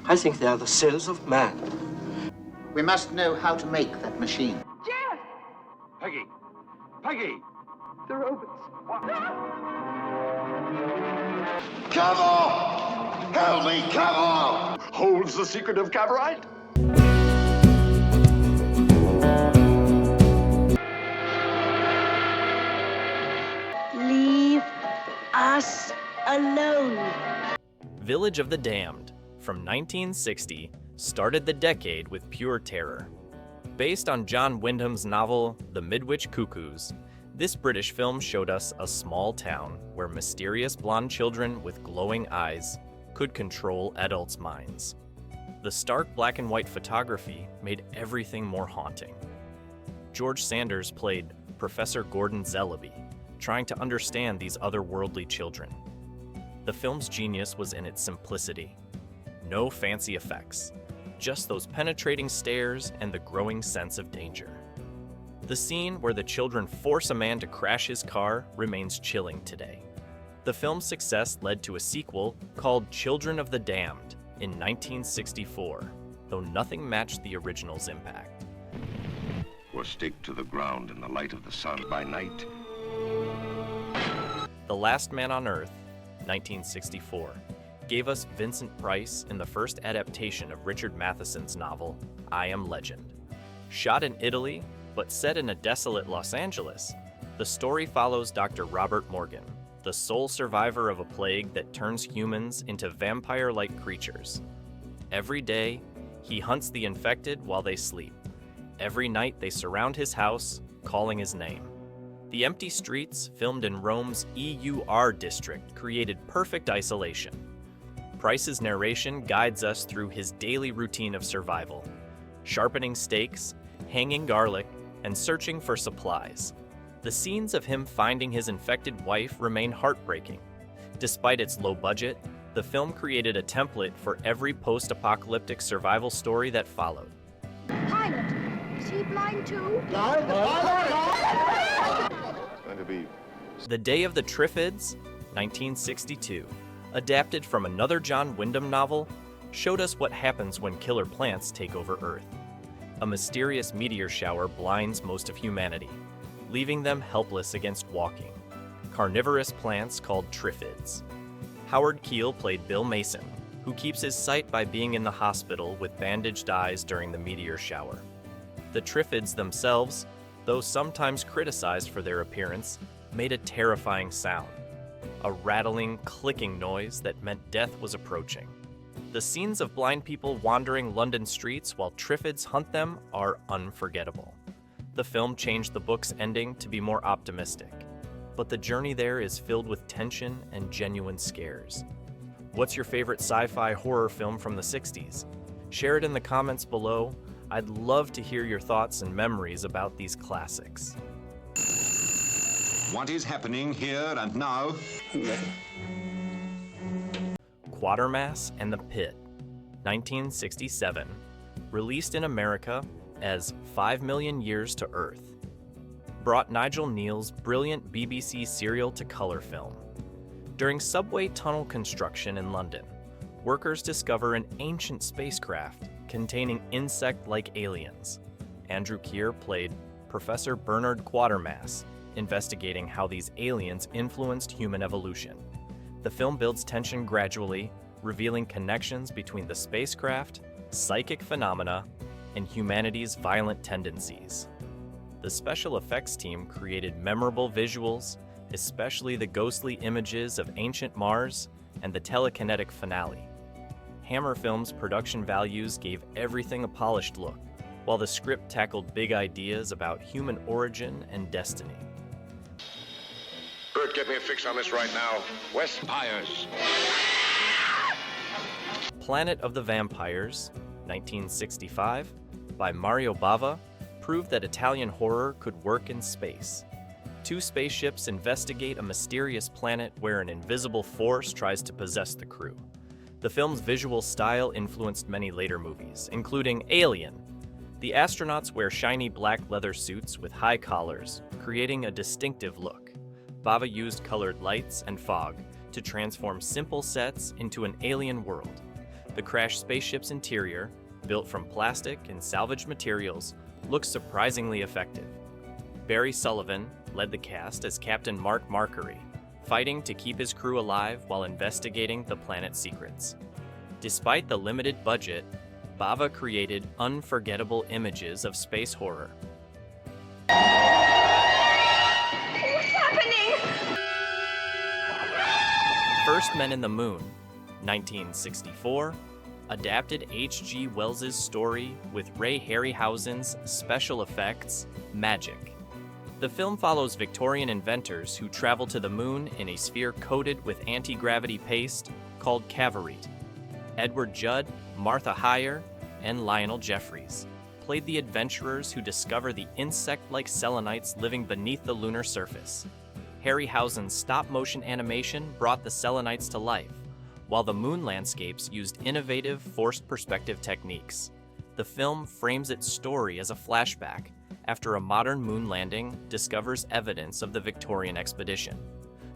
I think they are the cells of man. We must know how to make that machine. Jeff! Peggy! Peggy! The robots. Cover! Help me, cover! Holds the secret of Cavorite? Leave us alone. Village of the Damned, from 1960, started the decade with pure terror. Based on John Wyndham's novel The Midwich Cuckoos, this British film showed us a small town where mysterious blonde children with glowing eyes could control adults' minds. The stark black and white photography made everything more haunting. George Sanders played Professor Gordon Zellaby, trying to understand these otherworldly children. The film's genius was in its simplicity. No fancy effects, just those penetrating stares and the growing sense of danger. The scene where the children force a man to crash his car remains chilling today. The film's success led to a sequel called Children of the Damned in 1964, though nothing matched the original's impact. Or stick to the ground in the light of the sun by night. The Last Man on Earth, 1964, gave us Vincent Price in the first adaptation of Richard Matheson's novel, I Am Legend. Shot in Italy, but set in a desolate Los Angeles, the story follows Dr. Robert Morgan, the sole survivor of a plague that turns humans into vampire-like creatures. Every day, he hunts the infected while they sleep. Every night, they surround his house, calling his name. The empty streets, filmed in Rome's EUR district, created perfect isolation. Price's narration guides us through his daily routine of survival, sharpening stakes, hanging garlic, and searching for supplies. The scenes of him finding his infected wife remain heartbreaking. Despite its low budget, the film created a template for every post-apocalyptic survival story that followed. Pilot, is he blind too? Going to be The Day of the Triffids, 1962, adapted from another John Wyndham novel, showed us what happens when killer plants take over Earth. A mysterious meteor shower blinds most of humanity, leaving them helpless against walking. Carnivorous plants called triffids. Howard Keel played Bill Mason, who keeps his sight by being in the hospital with bandaged eyes during the meteor shower. The triffids themselves, though sometimes criticized for their appearance, made a terrifying sound. A rattling, clicking noise that meant death was approaching. The scenes of blind people wandering London streets while triffids hunt them are unforgettable. The film changed the book's ending to be more optimistic, but the journey there is filled with tension and genuine scares. What's your favorite sci-fi horror film from the 60s? Share it in the comments below. I'd love to hear your thoughts and memories about these classics. what is happening here and now. Quatermass and the Pit, 1967, released in America as 5 Million Years to Earth, brought Nigel Neal's brilliant BBC serial to color film. During subway tunnel construction in London, workers discover an ancient spacecraft containing insect-like aliens. Andrew Keir played Professor Bernard Quatermass, investigating how these aliens influenced human evolution. The film builds tension gradually, revealing connections between the spacecraft, psychic phenomena, and humanity's violent tendencies. The special effects team created memorable visuals, especially the ghostly images of ancient Mars and the telekinetic finale. Hammer Films' production values gave everything a polished look, while the script tackled big ideas about human origin and destiny. Bert, get me a fix on this right now. West Pyres. Planet of the Vampires, 1965, by Mario Bava, proved that Italian horror could work in space. Two spaceships investigate a mysterious planet where an invisible force tries to possess the crew. The film's visual style influenced many later movies, including Alien. The astronauts wear shiny black leather suits with high collars, creating a distinctive look. Bava used colored lights and fog to transform simple sets into an alien world. The crashed spaceship's interior, built from plastic and salvaged materials, looks surprisingly effective. Barry Sullivan led the cast as Captain Mark Markery, fighting to keep his crew alive while investigating the planet's secrets. Despite the limited budget, Bava created unforgettable images of space horror. What's happening? First Men in the Moon, 1964, adapted H.G. Wells's story with Ray Harryhausen's special effects, magic. The film follows Victorian inventors who travel to the moon in a sphere coated with anti-gravity paste called cavorite. Edward Judd, Martha Heyer, and Lionel Jeffries played the adventurers who discover the insect-like selenites living beneath the lunar surface. Harryhausen's stop-motion animation brought the selenites to life, while the moon landscapes used innovative forced perspective techniques. The film frames its story as a flashback after a modern moon landing discovers evidence of the Victorian expedition.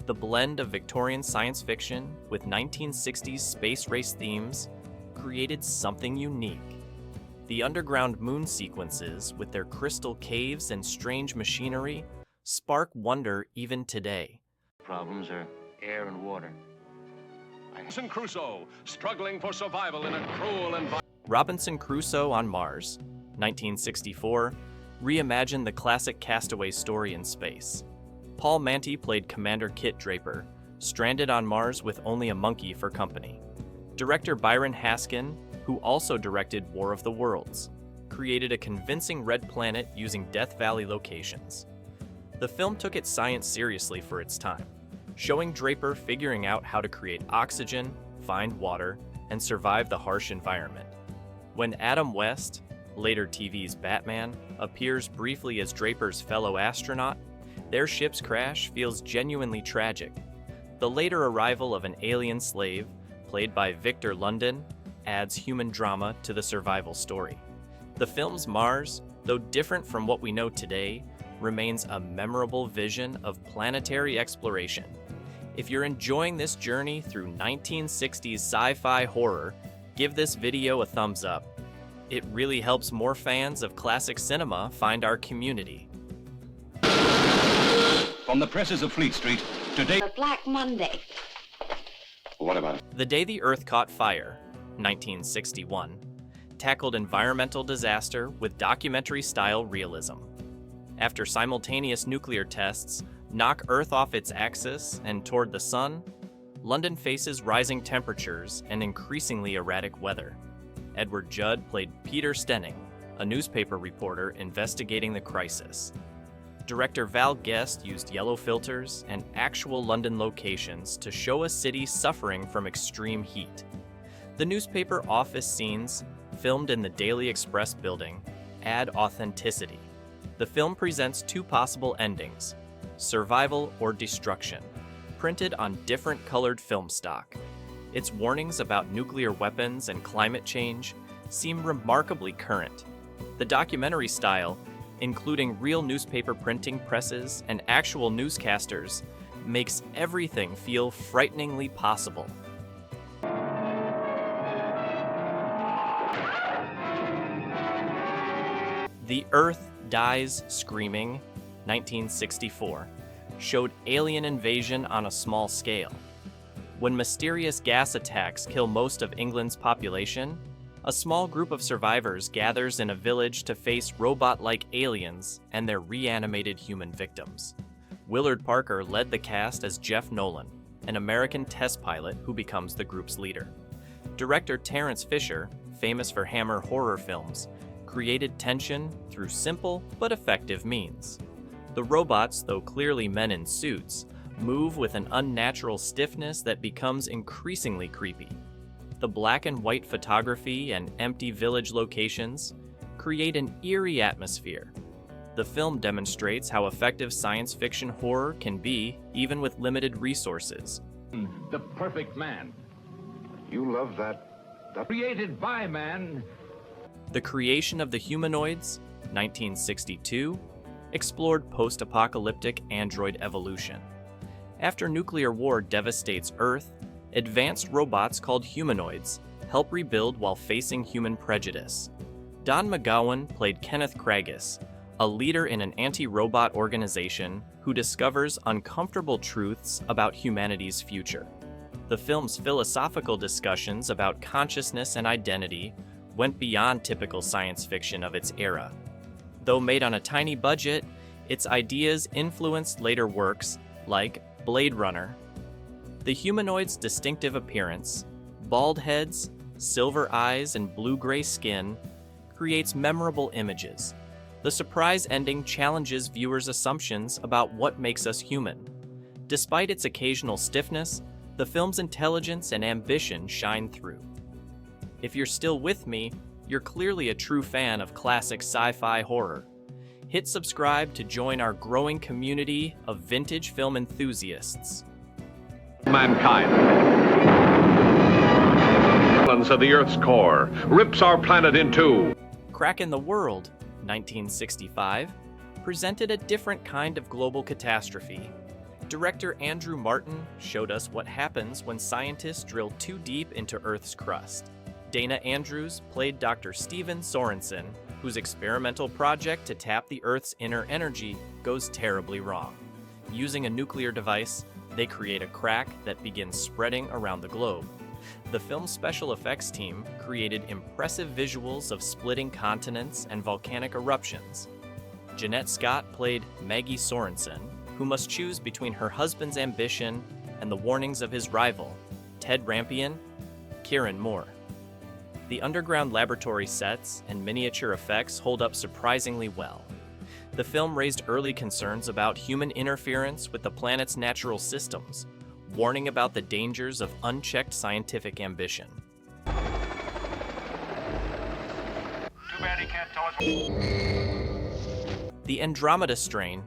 The blend of Victorian science fiction with 1960s space race themes created something unique. The underground moon sequences, with their crystal caves and strange machinery, spark wonder even today. Problems are air and water. Robinson Crusoe, struggling for survival in a cruel environment. Robinson Crusoe on Mars, 1964, reimagined the classic castaway story in space. Paul Manty played Commander Kit Draper, stranded on Mars with only a monkey for company. Director Byron Haskin, who also directed War of the Worlds, created a convincing red planet using Death Valley locations. The film took its science seriously for its time, showing Draper figuring out how to create oxygen, find water, and survive the harsh environment. When Adam West, later TV's Batman, appears briefly as Draper's fellow astronaut, their ship's crash feels genuinely tragic. The later arrival of an alien slave, played by Victor London, adds human drama to the survival story. The film's Mars, though different from what we know today, remains a memorable vision of planetary exploration. If you're enjoying this journey through 1960s sci-fi horror, give this video a thumbs up. It really helps more fans of classic cinema find our community. From the presses of Fleet Street, today... A Black Monday. What about it? The Day the Earth Caught Fire, 1961, tackled environmental disaster with documentary-style realism. After simultaneous nuclear tests knock Earth off its axis and toward the sun, London faces rising temperatures and increasingly erratic weather. Edward Judd played Peter Stenning, a newspaper reporter investigating the crisis. Director Val Guest used yellow filters and actual London locations to show a city suffering from extreme heat. The newspaper office scenes, filmed in the Daily Express building, add authenticity. The film presents two possible endings: survival or destruction, printed on different colored film stock. Its warnings about nuclear weapons and climate change seem remarkably current. The documentary style, including real newspaper printing presses and actual newscasters, makes everything feel frighteningly possible. The Earth Dies Screaming, 1964, showed alien invasion on a small scale. When mysterious gas attacks kill most of England's population, a small group of survivors gathers in a village to face robot-like aliens and their reanimated human victims. Willard Parker led the cast as Jeff Nolan, an American test pilot who becomes the group's leader. Director Terrence Fisher, famous for Hammer horror films, created tension through simple but effective means. The robots, though clearly men in suits, move with an unnatural stiffness that becomes increasingly creepy. The black and white photography and empty village locations create an eerie atmosphere. The film demonstrates how effective science fiction horror can be, even with limited resources. The perfect man, You love that created by man. The Creation of the Humanoids, 1962, explored post-apocalyptic android evolution. After nuclear war devastates Earth, advanced robots called humanoids help rebuild while facing human prejudice. Don McGowan played Kenneth Kragus, a leader in an anti-robot organization who discovers uncomfortable truths about humanity's future. The film's philosophical discussions about consciousness and identity went beyond typical science fiction of its era. Though made on a tiny budget, its ideas influenced later works like Blade Runner. The humanoid's distinctive appearance, bald heads, silver eyes, and blue-gray skin, creates memorable images. The surprise ending challenges viewers' assumptions about what makes us human. Despite its occasional stiffness, the film's intelligence and ambition shine through. If you're still with me, you're clearly a true fan of classic sci-fi horror. Hit subscribe to join our growing community of vintage film enthusiasts. Mankind. Of the Earth's core rips our planet in two. Crack in the World, 1965, presented a different kind of global catastrophe. Director Andrew Martin showed us what happens when scientists drill too deep into Earth's crust. Dana Andrews played Dr. Steven Sorensen, whose experimental project to tap the Earth's inner energy goes terribly wrong. Using a nuclear device, they create a crack that begins spreading around the globe. The film's special effects team created impressive visuals of splitting continents and volcanic eruptions. Jeanette Scott played Maggie Sorensen, who must choose between her husband's ambition and the warnings of his rival, Ted Rampion, Kieran Moore. The underground laboratory sets and miniature effects hold up surprisingly well. The film raised early concerns about human interference with the planet's natural systems, warning about the dangers of unchecked scientific ambition. Too bad he can't tell us. The Andromeda Strain,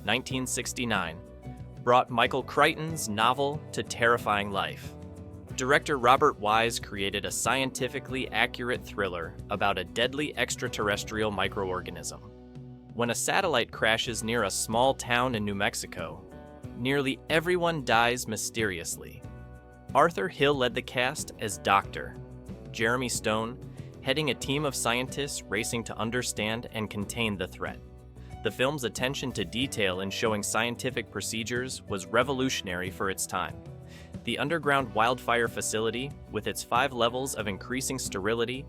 1969, brought Michael Crichton's novel to terrifying life. Director Robert Wise created a scientifically accurate thriller about a deadly extraterrestrial microorganism. When a satellite crashes near a small town in New Mexico, nearly everyone dies mysteriously. Arthur Hill led the cast as Doctor. Jeremy Stone, heading a team of scientists racing to understand and contain the threat. The film's attention to detail in showing scientific procedures was revolutionary for its time. The underground wildfire facility, with its 5 levels of increasing sterility,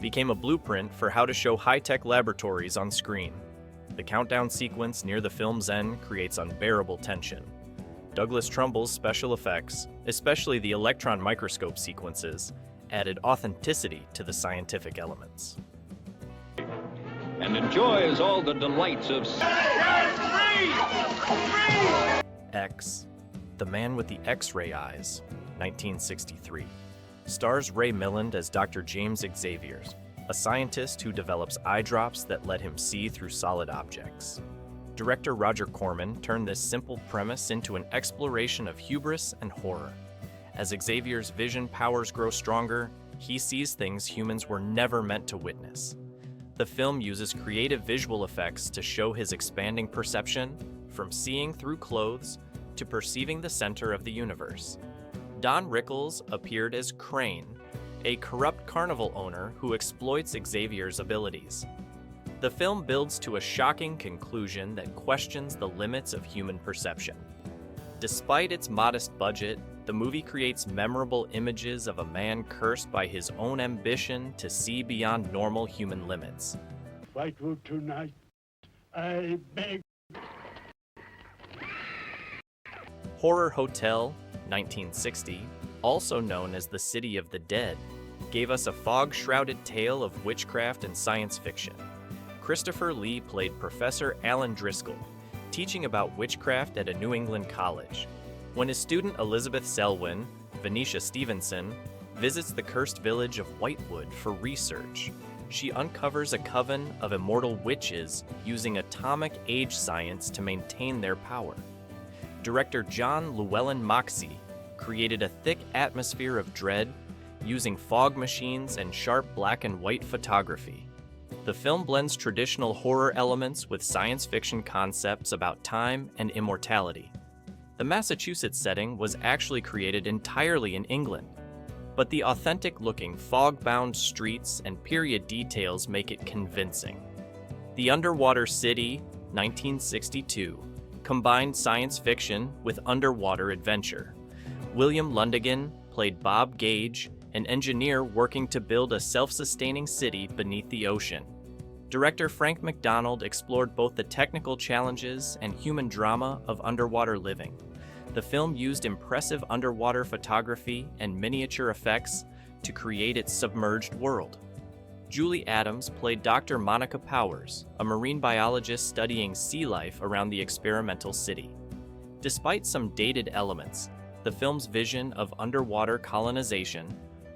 became a blueprint for how to show high-tech laboratories on screen. The countdown sequence near the film's end creates unbearable tension. Douglas Trumbull's special effects, especially the electron microscope sequences, added authenticity to the scientific elements. And enjoys all the delights of X, The Man with the X-Ray Eyes, 1963. Stars Ray Milland as Dr. James Xavier, a scientist who develops eye drops that let him see through solid objects. Director Roger Corman turned this simple premise into an exploration of hubris and horror. As Xavier's vision powers grow stronger, he sees things humans were never meant to witness. The film uses creative visual effects to show his expanding perception, from seeing through clothes to perceiving the center of the universe. Don Rickles appeared as Crane, a corrupt carnival owner who exploits Xavier's abilities. The film builds to a shocking conclusion that questions the limits of human perception. Despite its modest budget, the movie creates memorable images of a man cursed by his own ambition to see beyond normal human limits. Fight for tonight, I beg. Horror Hotel, 1960, also known as the City of the Dead, gave us a fog-shrouded tale of witchcraft and science fiction. Christopher Lee played Professor Alan Driscoll, teaching about witchcraft at a New England college. When his student Elizabeth Selwyn, Venetia Stevenson, visits the cursed village of Whitewood for research, she uncovers a coven of immortal witches using atomic age science to maintain their power. Director John Llewellyn Moxey created a thick atmosphere of dread using fog machines and sharp black and white photography. The film blends traditional horror elements with science fiction concepts about time and immortality. The Massachusetts setting was actually created entirely in England, but the authentic-looking fog-bound streets and period details make it convincing. The Underwater City, 1962, combined science fiction with underwater adventure. William Lundigan played Bob Gage, an engineer working to build a self-sustaining city beneath the ocean. Director Frank McDonald explored both the technical challenges and human drama of underwater living. The film used impressive underwater photography and miniature effects to create its submerged world. Julie Adams played Dr. Monica Powers, a marine biologist studying sea life around the experimental city. Despite some dated elements, the film's vision of underwater colonization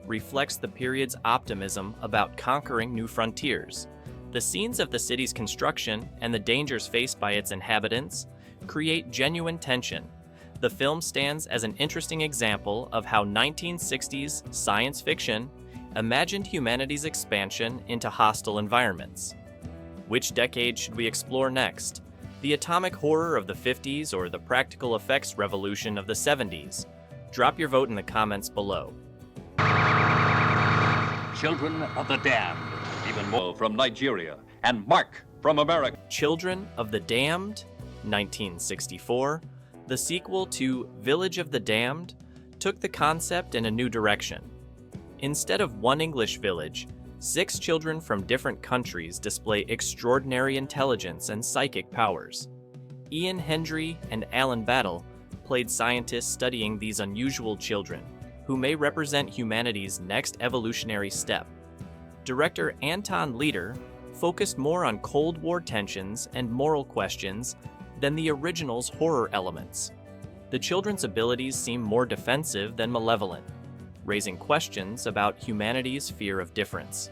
reflects the period's optimism about conquering new frontiers. The scenes of the city's construction and the dangers faced by its inhabitants create genuine tension. The film stands as an interesting example of how 1960s science fiction imagined humanity's expansion into hostile environments. Which decade should we explore next? The atomic horror of the 50s or the practical effects revolution of the 70s? Drop your vote in the comments below. Children of the Damned, even more from Nigeria, and Mark from America. Children of the Damned, 1964, the sequel to Village of the Damned, took the concept in a new direction. Instead of one English village, 6 children from different countries display extraordinary intelligence and psychic powers. Ian Hendry and Alan Battle played scientists studying these unusual children, who may represent humanity's next evolutionary step. Director Anton Leader focused more on Cold War tensions and moral questions than the original's horror elements. The children's abilities seem more defensive than malevolent, raising questions about humanity's fear of difference.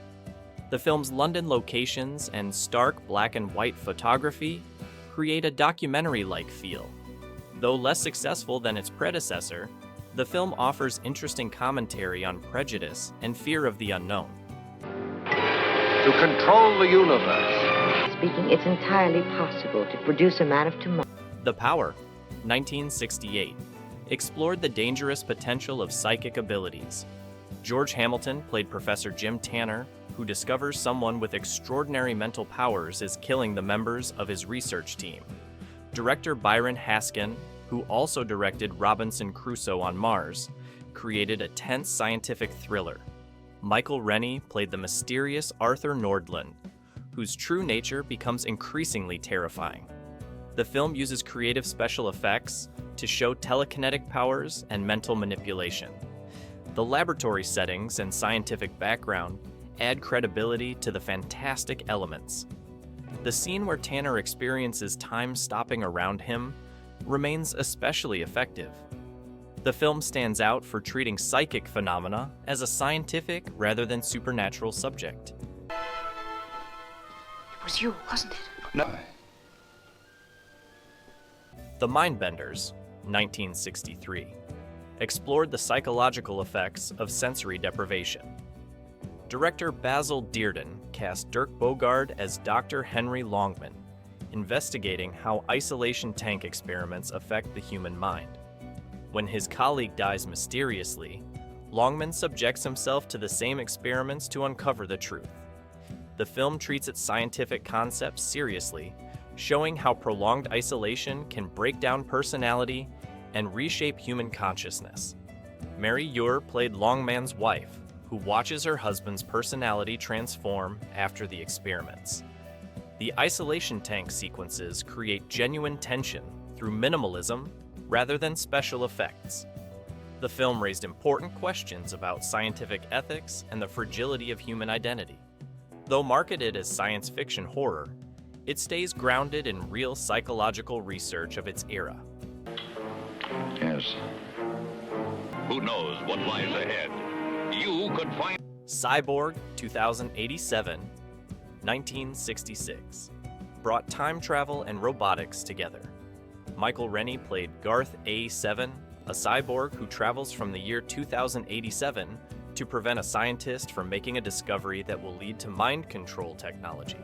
The film's London locations and stark black and white photography create a documentary-like feel. Though less successful than its predecessor, the film offers interesting commentary on prejudice and fear of the unknown. To control the universe. Speaking, it's entirely possible to produce a man of tomorrow. The Power, 1968, explored the dangerous potential of psychic abilities. George Hamilton played Professor Jim Tanner, who discovers someone with extraordinary mental powers is killing the members of his research team. Director Byron Haskin, who also directed Robinson Crusoe on Mars, created a tense scientific thriller. Michael Rennie played the mysterious Arthur Nordland, whose true nature becomes increasingly terrifying. The film uses creative special effects to show telekinetic powers and mental manipulation. The laboratory settings and scientific background add credibility to the fantastic elements. The scene where Tanner experiences time stopping around him remains especially effective. The film stands out for treating psychic phenomena as a scientific rather than supernatural subject. It was you, wasn't it? No. The Mindbenders, 1963, explored the psychological effects of sensory deprivation. Director Basil Dearden cast Dirk Bogarde as Dr. Henry Longman, investigating how isolation tank experiments affect the human mind. When his colleague dies mysteriously, Longman subjects himself to the same experiments to uncover the truth. The film treats its scientific concepts seriously, showing how prolonged isolation can break down personality and reshape human consciousness. Mary Ure played Longman's wife, who watches her husband's personality transform after the experiments. The isolation tank sequences create genuine tension through minimalism rather than special effects. The film raised important questions about scientific ethics and the fragility of human identity. Though marketed as science fiction horror, it stays grounded in real psychological research of its era. Yes. Who knows what lies ahead? You could find... Cyborg, 2087, 1966, brought time travel and robotics together. Michael Rennie played Garth A7, a cyborg who travels from the year 2087 to prevent a scientist from making a discovery that will lead to mind control technology.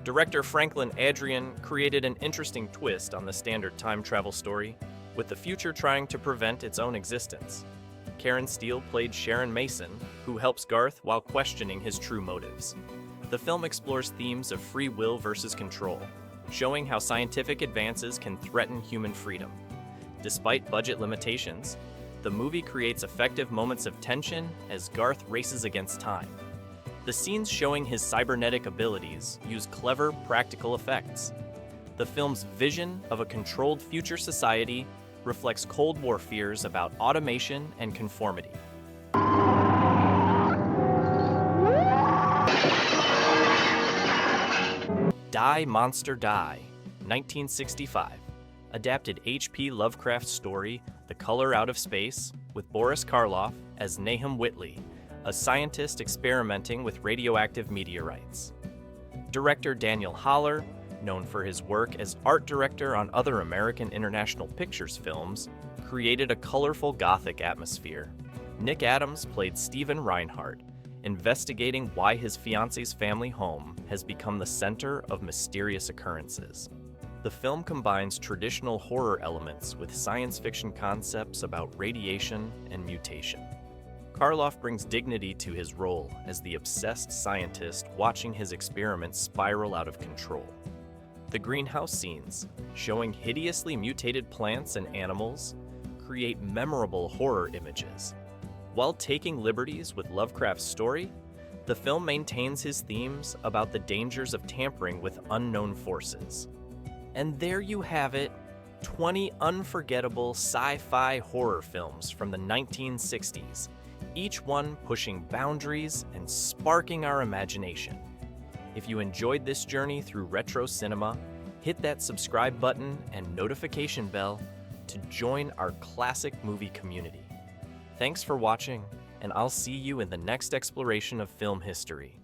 Director Franklin Adrian created an interesting twist on the standard time travel story, with the future trying to prevent its own existence. Karen Steele played Sharon Mason, who helps Garth while questioning his true motives. The film explores themes of free will versus control, showing how scientific advances can threaten human freedom. Despite budget limitations, the movie creates effective moments of tension as Garth races against time. The scenes showing his cybernetic abilities use clever, practical effects. The film's vision of a controlled future society reflects Cold War fears about automation and conformity. Die, Monster, Die, 1965. Adapted H.P. Lovecraft's story, The Color Out of Space, with Boris Karloff as Nahum Whitley, a scientist experimenting with radioactive meteorites. Director Daniel Haller, known for his work as art director on other American International Pictures films, created a colorful Gothic atmosphere. Nick Adams played Stephen Reinhardt, investigating why his fiance's family home has become the center of mysterious occurrences. The film combines traditional horror elements with science fiction concepts about radiation and mutation. Karloff brings dignity to his role as the obsessed scientist watching his experiments spiral out of control. The greenhouse scenes, showing hideously mutated plants and animals, create memorable horror images. While taking liberties with Lovecraft's story, the film maintains his themes about the dangers of tampering with unknown forces. And there you have it, 20 unforgettable sci-fi horror films from the 1960s, each one pushing boundaries and sparking our imagination. If you enjoyed this journey through retro cinema, hit that subscribe button and notification bell to join our classic movie community. Thanks for watching, and I'll see you in the next exploration of film history.